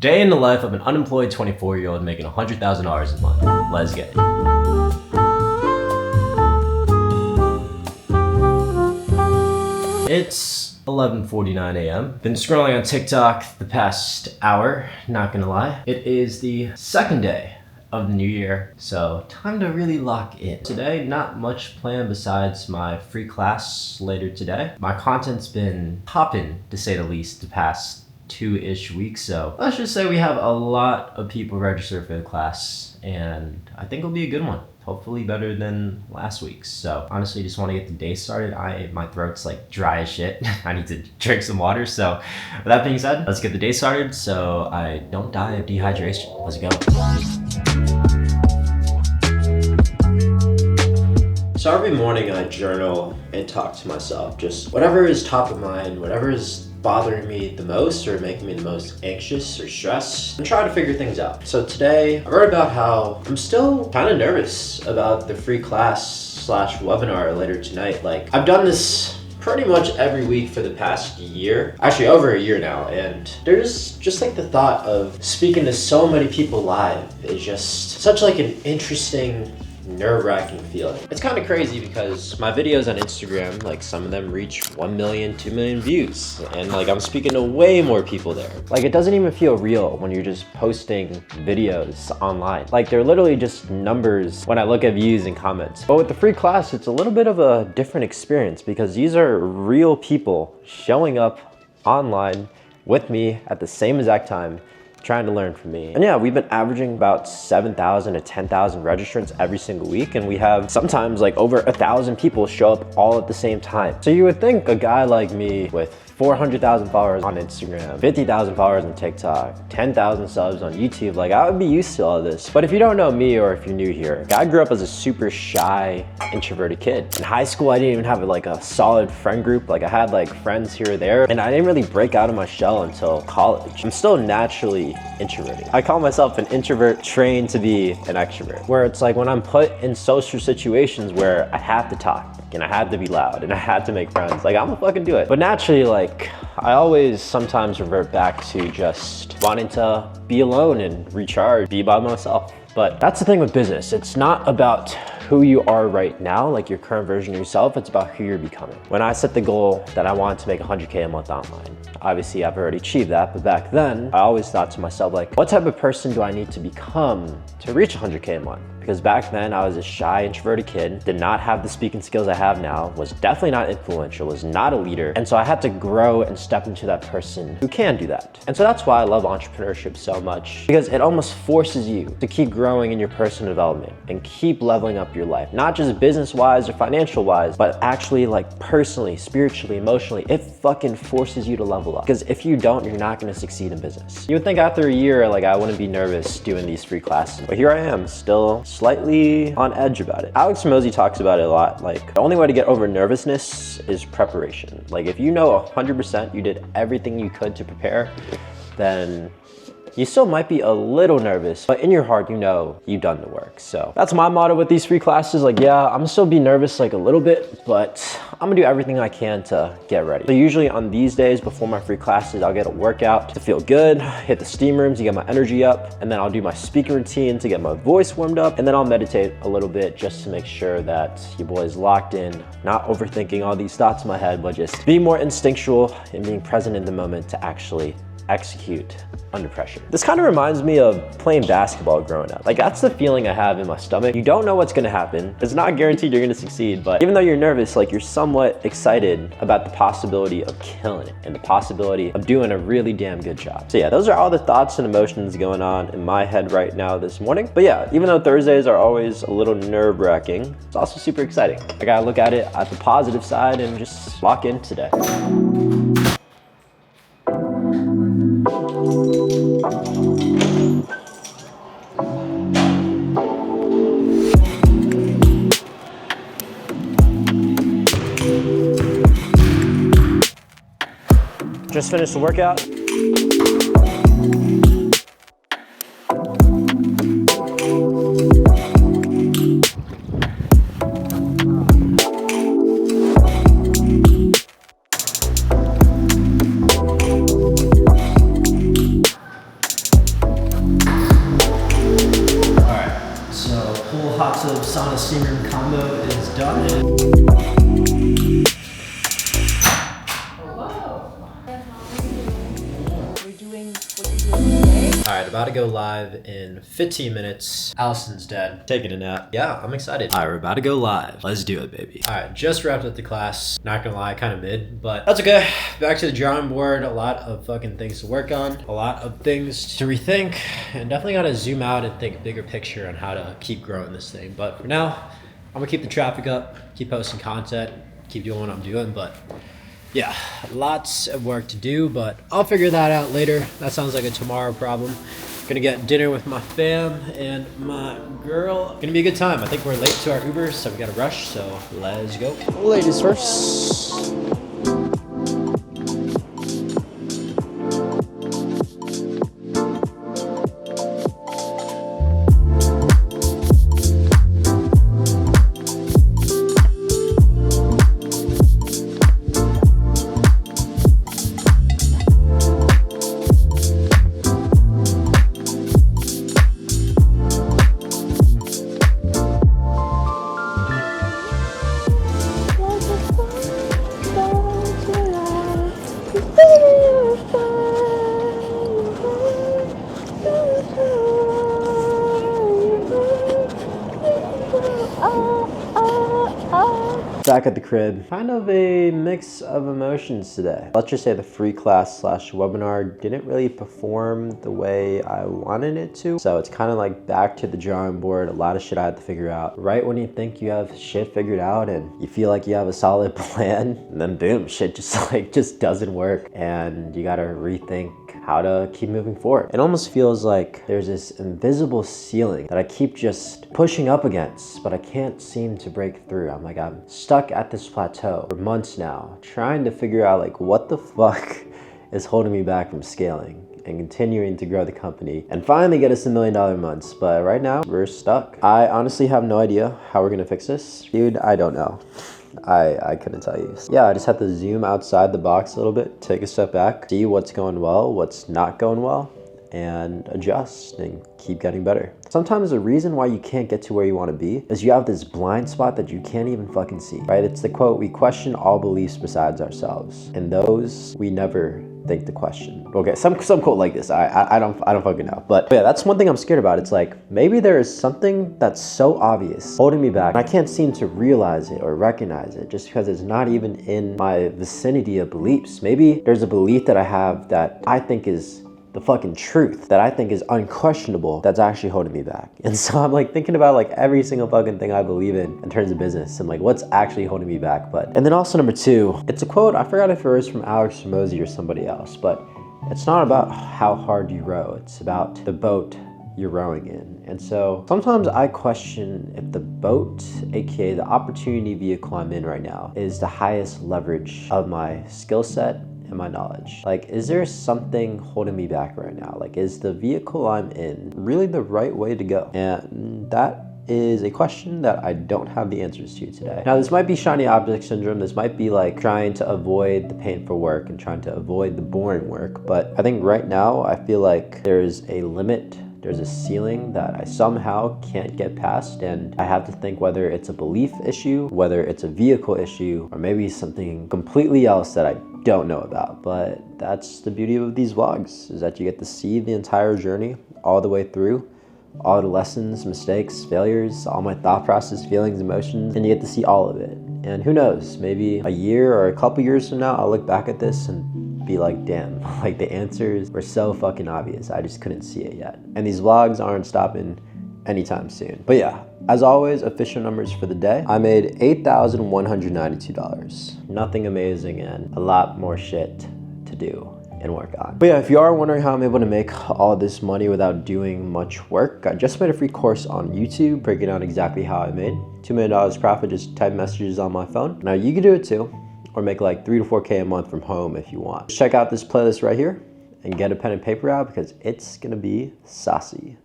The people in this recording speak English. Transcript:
Day in the life of an unemployed 24-year-old making $100,000 a month. Let's get it. It's 11:49 a.m. Been scrolling on TikTok the past hour, not gonna lie. It is the second day of the new year, so time to really lock in. Today, not much planned besides my free class later today. My content's been popping, to say the least, the past 2-ish weeks, so let's just say we have a lot of people register for the class, and I think it'll be a good one. Hopefully better than last week's. So honestly, just want to get the day started. My throat's like dry as shit. I need to drink some water. So with that being said, let's get the day started so I don't die of dehydration. Let's go. So every morning I journal and talk to myself. Just whatever is top of mind, whatever is bothering me the most or making me the most anxious or stressed, and try to figure things out. So today I wrote about how I'm still kind of nervous about the free class / webinar later tonight. Like, I've done this pretty much every week for the past year, actually over a year now, and there's just like the thought of speaking to so many people live is just such like an interesting, nerve-wracking feeling. It's kind of crazy because my videos on Instagram, like some of them reach 1 million, 2 million views, and like I'm speaking to way more people there. Like, it doesn't even feel real when you're just posting videos online. Like, they're literally just numbers when I look at views and comments. But with the free class, it's a little bit of a different experience because these are real people showing up online with me at the same exact time, trying to learn from me. And yeah, we've been averaging about 7,000 to 10,000 registrants every single week, and we have sometimes like over 1,000 people show up all at the same time. So you would think a guy like me with 400,000 followers on Instagram, 50,000 followers on TikTok, 10,000 subs on YouTube, like I would be used to all this. But if you don't know me or if you're new here, I grew up as a super shy, introverted kid. In high school, I didn't even have like a solid friend group. Like, I had like friends here or there, and I didn't really break out of my shell until college. I'm still naturally introverted. I call myself an introvert trained to be an extrovert, where it's like when I'm put in social situations where I have to talk, and I had to be loud and I had to make friends, like I'm gonna fucking do it. But naturally, like, I always sometimes revert back to just wanting to be alone and recharge, be by myself. But that's the thing with business. It's not about who you are right now, like your current version of yourself. It's about who you're becoming. When I set the goal that I wanted to make 100K a month online, obviously I've already achieved that, but back then I always thought to myself, like, what type of person do I need to become to reach 100K a month? Because back then I was a shy, introverted kid, did not have the speaking skills I have now, was definitely not influential, was not a leader. And so I had to grow and step into that person who can do that. And so that's why I love entrepreneurship so much, because it almost forces you to keep growing in your personal development and keep leveling up your life, not just business-wise or financial-wise, but actually like personally, spiritually, emotionally. It fucking forces you to level up, because if you don't, you're not gonna succeed in business. You would think after a year, like, I wouldn't be nervous doing these free classes, but here I am, still slightly on edge about it. Alex Hormozi talks about it a lot. Like, the only way to get over nervousness is preparation. Like, if you know 100% you did everything you could to prepare, then you still might be a little nervous, but in your heart, you know you've done the work. So that's my motto with these free classes. Like, yeah, I'm gonna still be nervous like a little bit, but I'm gonna do everything I can to get ready. So usually on these days before my free classes, I'll get a workout to feel good, hit the steam rooms to get my energy up, and then I'll do my speaking routine to get my voice warmed up, and then I'll meditate a little bit just to make sure that your boy's locked in, not overthinking all these thoughts in my head, but just being more instinctual and being present in the moment to actually execute under pressure. This kind of reminds me of playing basketball growing up. Like, that's the feeling I have in my stomach. You don't know what's gonna happen. It's not guaranteed you're gonna succeed, but even though you're nervous, like, you're somewhat excited about the possibility of killing it and the possibility of doing a really damn good job. So yeah, those are all the thoughts and emotions going on in my head right now this morning. But yeah, even though Thursdays are always a little nerve-wracking, it's also super exciting. I gotta look at it at the positive side and just lock in today. Just finished the workout. of sauna steam room combo is done. Alright, about to go live in 15 minutes. Allison's dead. Taking a nap. Yeah, I'm excited. Alright, we're about to go live. Let's do it, baby. Alright, just wrapped up the class. Not gonna lie, kind of mid, but that's okay. Back to the drawing board. A lot of fucking things to work on. A lot of things to rethink. And definitely gotta zoom out and think bigger picture on how to keep growing this thing. But for now, I'm gonna keep the traffic up, keep posting content, keep doing what I'm doing, but yeah, lots of work to do, but I'll figure that out later. That sounds like a tomorrow problem. Gonna get dinner with my fam and my girl. Gonna be a good time. I think we're late to our Uber, so we gotta rush, so let's go. Ladies first. Back at the crib, kind of a mix of emotions today. Let's just say the free class / webinar didn't really perform the way I wanted it to. So it's kind of like back to the drawing board, a lot of shit I had to figure out. Right when you think you have shit figured out and you feel like you have a solid plan, and then boom, shit just doesn't work. And you gotta rethink how to keep moving forward. It almost feels like there's this invisible ceiling that I keep just pushing up against, but I can't seem to break through. I'm stuck at this plateau for months now, trying to figure out like what the fuck is holding me back from scaling and continuing to grow the company and finally get us $1 million months. But right now we're stuck. I honestly have no idea how we're gonna fix this. Dude, I don't know. I couldn't tell you. Yeah, I just have to zoom outside the box a little bit, take a step back, see what's going well, what's not going well, and adjust and keep getting better. Sometimes the reason why you can't get to where you want to be is you have this blind spot that you can't even fucking see, right? It's the quote, we question all beliefs besides ourselves. And those we never think to question. Okay, some quote like this. I don't fucking know. But yeah, that's one thing I'm scared about. It's like maybe there is something that's so obvious holding me back. I can't seem to realize it or recognize it just because it's not even in my vicinity of beliefs. Maybe there's a belief that I have that I think is the fucking truth, that I think is unquestionable, that's actually holding me back. And so I'm like thinking about like every single fucking thing I believe in terms of business and like what's actually holding me back. And then also number two, it's a quote, I forgot if it was from Alex Hormozy or somebody else, but it's not about how hard you row, it's about the boat you're rowing in. And so sometimes I question if the boat, aka the opportunity vehicle I'm in right now, is the highest leverage of my skill set and my knowledge. Like, is there something holding me back right now? Like, is the vehicle I'm in really the right way to go? And that is a question that I don't have the answers to today. Now, this might be shiny object syndrome. This might be like trying to avoid the painful work and trying to avoid the boring work. But I think right now, I feel like there's a limit, there's a ceiling that I somehow can't get past, and I have to think whether it's a belief issue, whether it's a vehicle issue, or maybe something completely else that I don't know about. But that's the beauty of these vlogs, is that you get to see the entire journey all the way through, all the lessons, mistakes, failures, all my thought process, feelings, emotions, and you get to see all of it. And who knows, maybe a year or a couple years from now, I'll look back at this and be like, damn, like the answers were so fucking obvious. I just couldn't see it yet. And these vlogs aren't stopping anytime soon. But yeah, as always, official numbers for the day. I made $8,192. Nothing amazing and a lot more shit to do and work on. But yeah, if you are wondering how I'm able to make all this money without doing much work, I just made a free course on YouTube breaking down exactly how I made $2 million profit, just type messages on my phone. Now you can do it too, or make like 3 to 4K a month from home if you want. Check out this playlist right here and get a pen and paper out because it's gonna be saucy.